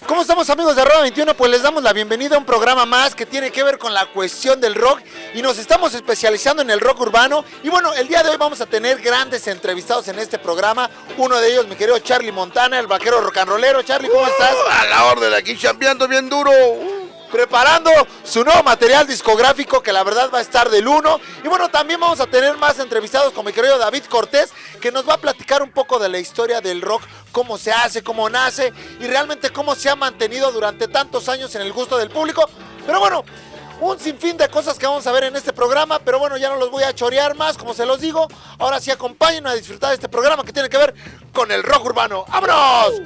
¿Cómo estamos, amigos de Roda 21? Pues les damos la bienvenida a un programa más que tiene que ver con la cuestión del rock y nos estamos especializando en el rock urbano. Y bueno, el día de hoy vamos a tener grandes entrevistados en este programa. Uno de ellos, mi querido Charlie Montana, el vaquero rock and rollero. Charlie, ¿cómo estás? A la orden, aquí chambeando bien duro. Preparando su nuevo material discográfico que la verdad va a estar del uno. Y bueno, también vamos a tener más entrevistados con mi querido David Cortés, que nos va a platicar un poco de la historia del rock, cómo se hace, cómo nace y realmente cómo se ha mantenido durante tantos años en el gusto del público. Pero bueno, un sinfín de cosas que vamos a ver en este programa, pero bueno, ya no los voy a chorear más, como se los digo. Ahora sí, acompáñenme a disfrutar de este programa que tiene que ver con el rock urbano. ¡Vámonos!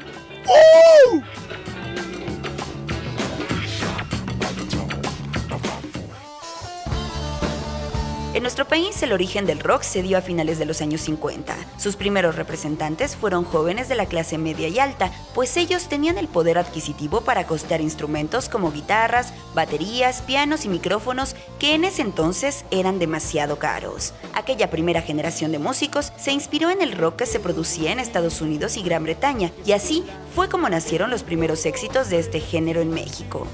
En nuestro país, el origen del rock se dio a finales de los años 50. Sus primeros representantes fueron jóvenes de la clase media y alta, pues ellos tenían el poder adquisitivo para costear instrumentos como guitarras, baterías, pianos y micrófonos que en ese entonces eran demasiado caros. Aquella primera generación de músicos se inspiró en el rock que se producía en Estados Unidos y Gran Bretaña, y así fue como nacieron los primeros éxitos de este género en México.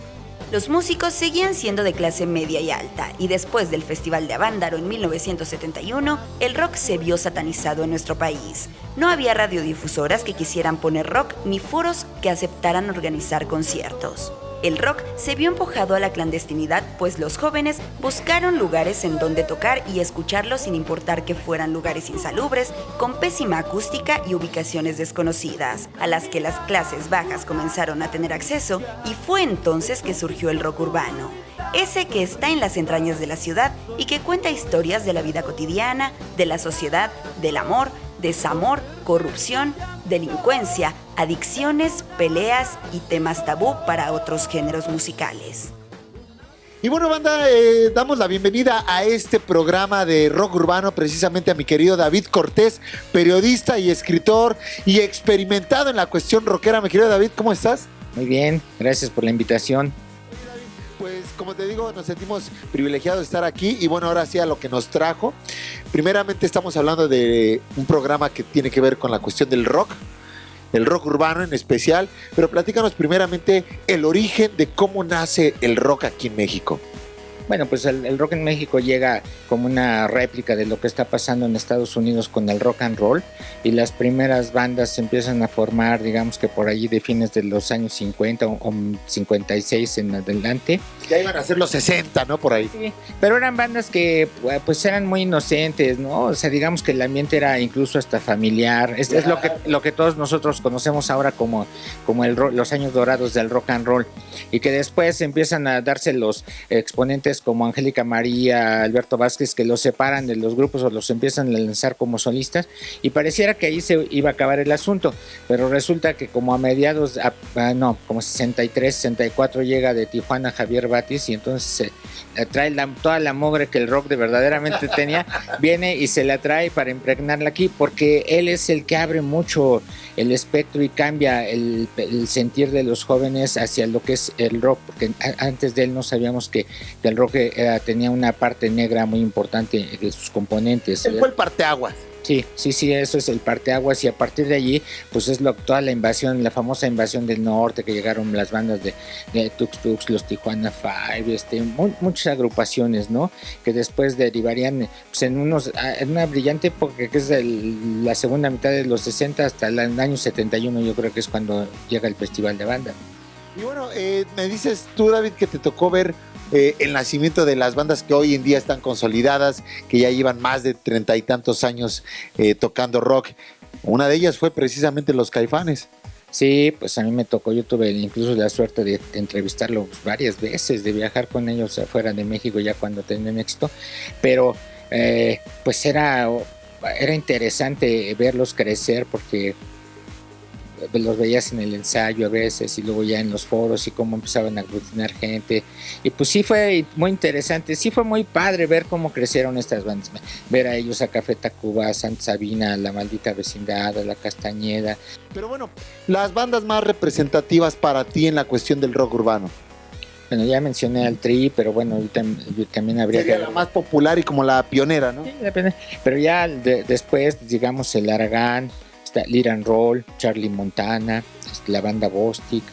Los músicos seguían siendo de clase media y alta, y después del Festival de Avándaro en 1971, el rock se vio satanizado en nuestro país. No había radiodifusoras que quisieran poner rock ni foros que aceptaran organizar conciertos. El rock se vio empujado a la clandestinidad, pues los jóvenes buscaron lugares en donde tocar y escucharlo sin importar que fueran lugares insalubres, con pésima acústica y ubicaciones desconocidas, a las que las clases bajas comenzaron a tener acceso, y fue entonces que surgió el rock urbano. Ese que está en las entrañas de la ciudad y que cuenta historias de la vida cotidiana, de la sociedad, del amor, desamor, corrupción, delincuencia, adicciones, peleas y temas tabú para otros géneros musicales. Y bueno, banda, damos la bienvenida a este programa de rock urbano, precisamente a mi querido David Cortés, periodista y escritor y experimentado en la cuestión rockera. Mi querido David, ¿cómo estás? Muy bien, gracias por la invitación. Pues como te digo, nos sentimos privilegiados de estar aquí y bueno, ahora sí a lo que nos trajo. Primeramente estamos hablando de un programa que tiene que ver con la cuestión del rock urbano en especial, pero platícanos primeramente el origen de cómo nace el rock aquí en México. Bueno, pues el rock en México llega como una réplica de lo que está pasando en Estados Unidos con el rock and roll, y las primeras bandas se empiezan a formar, digamos que por allí de fines de los años 50 o 56 en adelante. Ya iban a ser los 60, ¿no? Por ahí. Sí, pero eran bandas que pues eran muy inocentes, ¿no? O sea, digamos que el ambiente era incluso hasta familiar. Es lo que todos nosotros conocemos ahora como los años dorados del rock and roll, y que después empiezan a darse los exponentes como Angélica María, Alberto Vázquez, que los separan de los grupos o los empiezan a lanzar como solistas, y pareciera que ahí se iba a acabar el asunto, pero resulta que como a mediados, como 63, 64 llega de Tijuana Javier Batis, y entonces se trae toda la mugre que el rock de verdaderamente tenía, viene y se la trae para impregnarla aquí, porque él es el que abre mucho el espectro y cambia el sentir de los jóvenes hacia lo que es el rock, porque antes de él no sabíamos que el rock tenía una parte negra muy importante de sus componentes. Él fue el parteaguas. Sí, eso es el parteaguas, y a partir de allí pues es toda la invasión, la famosa invasión del norte, que llegaron las bandas de Tux Tux, los Tijuana Five, muchas agrupaciones, ¿no? Que después derivarían pues, en una brillante época que es la segunda mitad de los 60 hasta el año 71, yo creo que es cuando llega el Festival de Banda. Y bueno, me dices tú, David, que te tocó ver el nacimiento de las bandas que hoy en día están consolidadas, que ya llevan más de 30 y tantos años tocando rock. Una de ellas fue precisamente los Caifanes. Sí, pues a mí me tocó, yo tuve incluso la suerte de entrevistarlos varias veces, de viajar con ellos afuera de México ya cuando tenían éxito, pero pues era interesante verlos crecer, porque los veías en el ensayo a veces y luego ya en los foros y cómo empezaban a aglutinar gente, y pues sí fue muy interesante, sí fue muy padre ver cómo crecieron estas bandas, ver a ellos, a Café Tacuba, a Santa Sabina, a La Maldita Vecindad, a La Castañeda. Pero bueno, las bandas más representativas para ti en la cuestión del rock urbano. Bueno, ya mencioné al Tri, pero bueno, también habría Sería que... la más popular y como la pionera, ¿no? Sí, depende. Pero ya después, digamos, el Aragán, está Lit and Roll, Charlie Montana, la banda Bostic,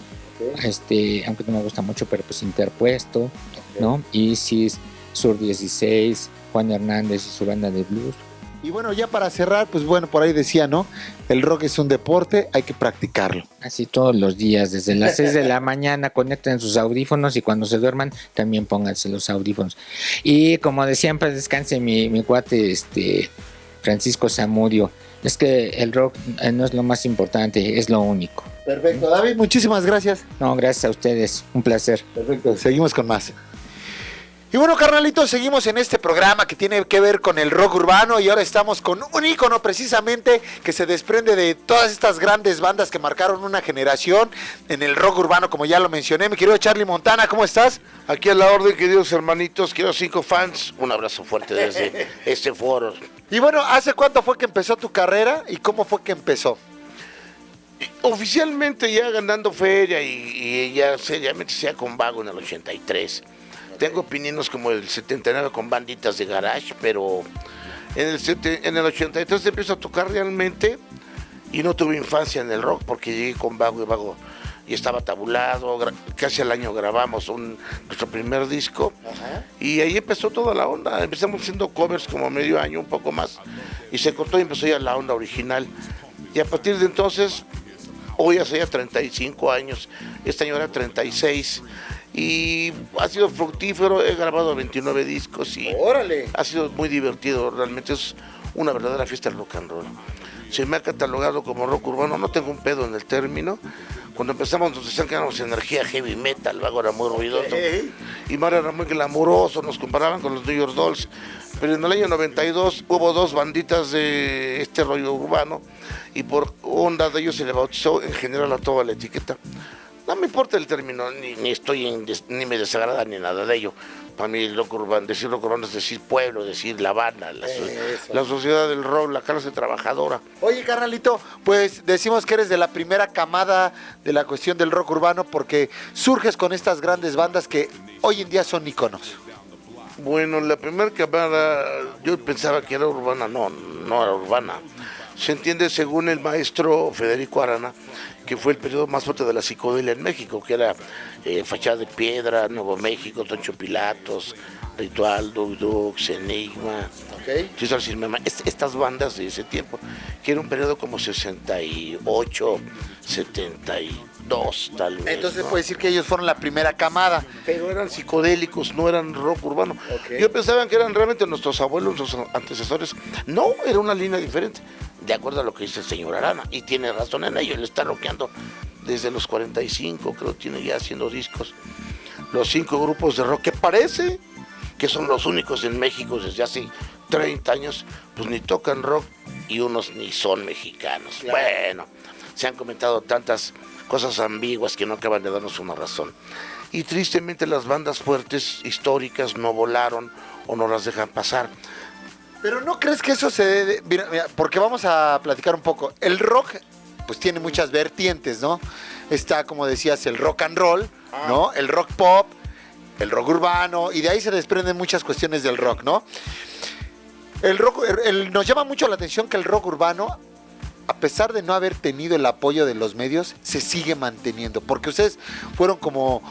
aunque no me gusta mucho, pero pues Interpuesto, ¿no? Isis, Sur 16, Juan Hernández y su banda de blues. Y bueno, ya para cerrar, pues bueno, por ahí decía, ¿no? El rock es un deporte, hay que practicarlo. Así todos los días, desde las 6 de la mañana, conecten sus audífonos y cuando se duerman también pónganse los audífonos. Y como decía, pues descanse mi cuate Francisco Zamudio, es que el rock no es lo más importante, es lo único. Perfecto, David, muchísimas gracias. No, gracias a ustedes, un placer. Perfecto, seguimos con más. Y bueno, carnalitos, seguimos en este programa que tiene que ver con el rock urbano y ahora estamos con un ícono precisamente que se desprende de todas estas grandes bandas que marcaron una generación en el rock urbano, como ya lo mencioné. Mi querido Charlie Montana, ¿cómo estás? Aquí a la orden, queridos hermanitos, queridos 5 fans, un abrazo fuerte desde este foro. Y bueno, ¿hace cuánto fue que empezó tu carrera y cómo fue que empezó? Oficialmente ya ganando feria y ya seriamente sea con Vago en el 83. Tengo opiniones como el 79 con banditas de garage, pero en el 83 empiezo a tocar realmente y no tuve infancia en el rock porque llegué con Vago y Vago y estaba tabulado, casi al año grabamos nuestro primer disco. Ajá. Y ahí empezó toda la onda, empezamos haciendo covers como medio año, un poco más, y se cortó y empezó ya la onda original. Y a partir de entonces, hoy hace ya 35 años, este año era 36, y ha sido fructífero, he grabado 29 discos y ¡órale! Ha sido muy divertido, realmente es una verdadera fiesta del rock and roll. Se me ha catalogado como rock urbano, no tengo un pedo en el término. Cuando empezamos nos decían que éramos energía heavy metal, Vago era muy ruidoso y Mario era muy glamuroso, nos comparaban con los New York Dolls, pero en el año 92 hubo 2 banditas de este rollo urbano y por onda de ellos se le bautizó en general a toda la etiqueta. No me importa el término, ni me desagrada ni nada de ello. Para mí el rock urbano, decir rock urbano es decir pueblo, decir La Habana, la sociedad del rock, la clase trabajadora. Oye, carnalito, pues decimos que eres de la primera camada de la cuestión del rock urbano porque surges con estas grandes bandas que hoy en día son íconos. Bueno, la primera camada yo pensaba que era urbana, no era urbana. Se entiende según el maestro Federico Arana, que fue el periodo más fuerte de la psicodelia en México, que era Fachada de Piedra, Nuevo México, Toncho Pilatos, Ritual, Dux, Enigma, estas bandas de ese tiempo, que era un periodo como 68, 72 tal vez. Entonces ¿no? puede decir que ellos fueron la primera camada. Pero eran psicodélicos, no eran rock urbano. Yo pensaba que eran realmente nuestros abuelos, nuestros antecesores. No, era una línea diferente, de acuerdo a lo que dice el señor Arana, y tiene razón en ello, él está rockeando desde los 45, creo que tiene ya haciendo discos. Los 5 grupos de rock que parece que son los únicos en México desde hace 30 años, pues ni tocan rock y unos ni son mexicanos. Claro. Bueno, se han comentado tantas cosas ambiguas que no acaban de darnos una razón. Y tristemente las bandas fuertes, históricas, no volaron o no las dejan pasar. Pero ¿no crees que eso se debe? Mira, porque vamos a platicar un poco. El rock, pues tiene muchas vertientes, ¿no? Está, como decías, el rock and roll, ¿no? El rock pop, el rock urbano, y de ahí se desprenden muchas cuestiones del rock, ¿no? El rock, nos llama mucho la atención que el rock urbano, a pesar de no haber tenido el apoyo de los medios, se sigue manteniendo, porque ustedes fueron como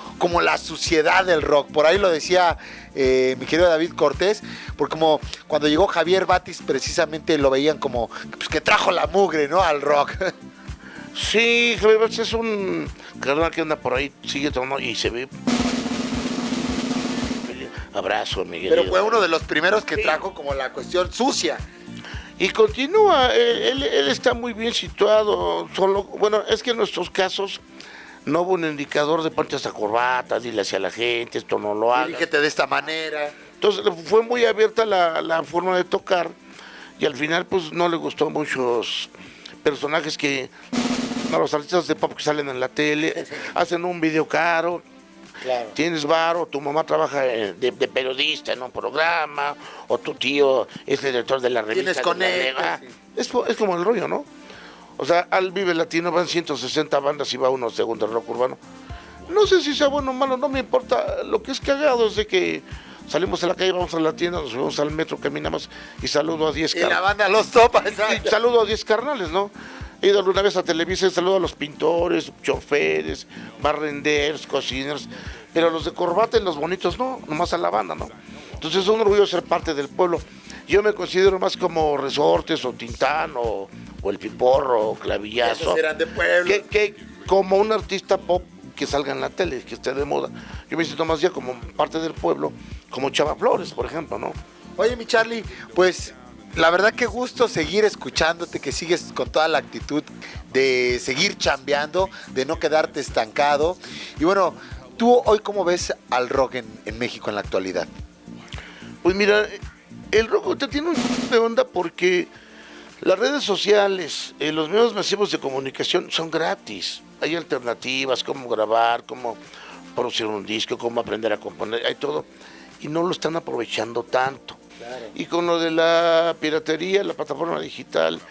la suciedad del rock. Por ahí lo decía mi querido David Cortés, porque como cuando llegó Javier Batis, precisamente lo veían como pues, que trajo la mugre, ¿no?, al rock. Sí, Javier Batis es un carnal que anda por ahí, sigue tomando y se ve. Abrazo, Miguel. Pero fue uno de los primeros que trajo como la cuestión sucia. Y continúa, él está muy bien situado, bueno, es que en nuestros casos no hubo un indicador de ponte esta corbata, dile hacia la gente, esto no lo hagas. Dirígete de esta manera. Entonces fue muy abierta la forma de tocar y al final pues no le gustó a muchos personajes a los artistas de pop que salen en la tele, hacen un video caro. Claro. Tienes varo, tu mamá trabaja de periodista en un programa, o tu tío es el director de la revista. Tienes con él. Es como el rollo, ¿no? O sea, al Vive Latino van 160 bandas y va uno segundo el rock urbano. No sé si sea bueno o malo, no me importa. Lo que es cagado es de que salimos a la calle, vamos a la tienda, nos subimos al metro, caminamos y saludo a 10 Y la banda los topa, exacto. saludo a 10 carnales, ¿no? He ido alguna vez a Televisa y saludo a los pintores, choferes, barrenderos, cocineros, pero a los de corbata y los bonitos no, nomás a la banda, ¿no? Entonces es un orgullo ser parte del pueblo. Yo me considero más como Resortes o Tintán o el Piporro o Clavillazo. Esos eran de pueblo. Que como un artista pop que salga en la tele, que esté de moda. Yo me siento más ya como parte del pueblo, como Chava Flores, por ejemplo, ¿no? Oye, mi Charlie, pues la verdad que gusto seguir escuchándote, que sigues con toda la actitud de seguir chambeando, de no quedarte estancado. Y bueno, ¿tú hoy cómo ves al rock en México en la actualidad? Pues mira, el rock ahorita tiene un de onda porque las redes sociales, los medios masivos de comunicación son gratis. Hay alternativas, cómo grabar, cómo producir un disco, cómo aprender a componer, hay todo. Y no lo están aprovechando tanto. Claro. Y con lo de la piratería, la plataforma digital,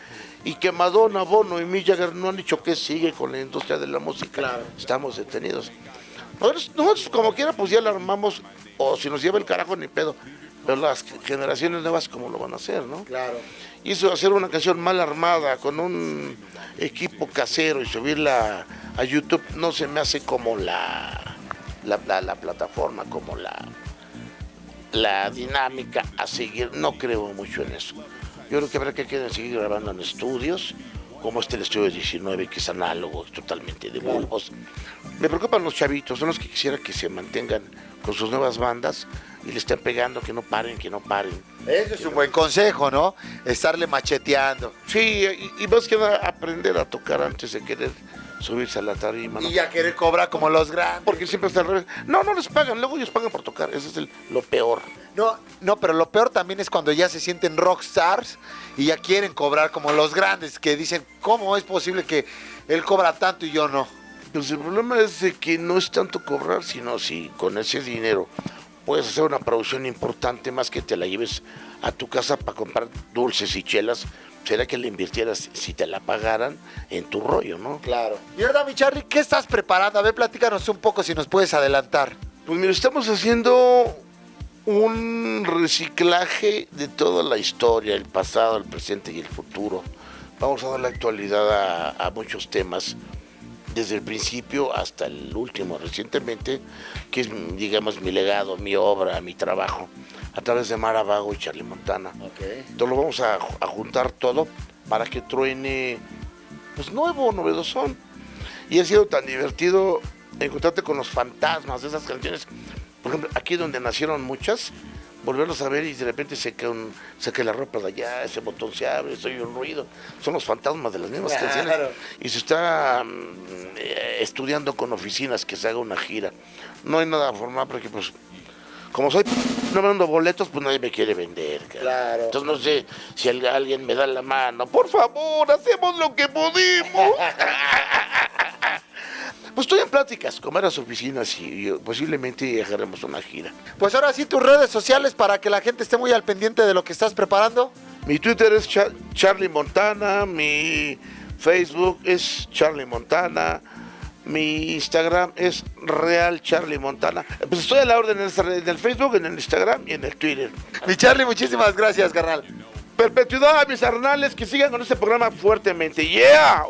y que Madonna, Bono y Mick Jagger no han dicho que sigue con la industria de la música, claro, estamos detenidos. Nosotros como quiera pues ya la armamos, o si nos lleva el carajo ni pedo, pero las generaciones nuevas cómo lo van a hacer, ¿no? Claro. Y eso, hacer una canción mal armada, con un equipo casero y subirla a YouTube, no se me hace como la plataforma, como la dinámica a seguir. No creo mucho en eso. Yo creo que habrá que seguir grabando en estudios, como el estudio 19, que es análogo, es totalmente de bulbos. Me preocupan los chavitos, son los que quisiera que se mantengan con sus nuevas bandas y le estén pegando, que no paren, que no paren. Eso es un buen consejo, ¿no? Estarle macheteando. Sí, y más que nada aprender a tocar antes de querer subirse a la tarima, ¿no? Y ya querer cobrar como los grandes. Porque siempre está al revés. No les pagan, luego ellos pagan por tocar, eso es lo peor. No, pero lo peor también es cuando ya se sienten rockstars y ya quieren cobrar como los grandes, que dicen, ¿cómo es posible que él cobra tanto y yo no? Pues el problema es de que no es tanto cobrar, sino si con ese dinero puedes hacer una producción importante, más que te la lleves a tu casa para comprar dulces y chelas, será que le invirtieras, si te la pagaran, en tu rollo, ¿no? Claro. Y ahora, mi Charlie, ¿qué estás preparando? A ver, platícanos un poco si nos puedes adelantar. Pues mira, estamos haciendo un reciclaje de toda la historia, el pasado, el presente y el futuro. Vamos a dar la actualidad a muchos temas, desde el principio hasta el último, recientemente, que es, digamos, mi legado, mi obra, mi trabajo, a través de Mara Vago y Charlie Montana. Okay. Entonces lo vamos a juntar todo para que truene, pues, nuevo, novedosón. Y ha sido tan divertido encontrarte con los fantasmas de esas canciones. Por ejemplo, aquí donde nacieron muchas, volverlos a ver y de repente se cae la ropa de allá, ese botón se abre, se oye un ruido. Son los fantasmas de las mismas canciones. Y se está estudiando con oficinas que se haga una gira. No hay nada formal porque, pues, como soy no vendo boletos, pues nadie me quiere vender. Claro. Entonces no sé si alguien me da la mano. Por favor, hacemos lo que pudimos. Pues estoy en pláticas con varias oficinas y posiblemente agarremos una gira. Pues ahora sí, tus redes sociales para que la gente esté muy al pendiente de lo que estás preparando. Mi Twitter es Charlie Montana, mi Facebook es Charlie Montana, mi Instagram es Real Charlie Montana. Pues estoy a la orden en el Facebook, en el Instagram y en el Twitter. Mi Charlie, muchísimas gracias, carnal. Perpetuidad a mis carnales, que sigan con este programa fuertemente. ¡Yeah!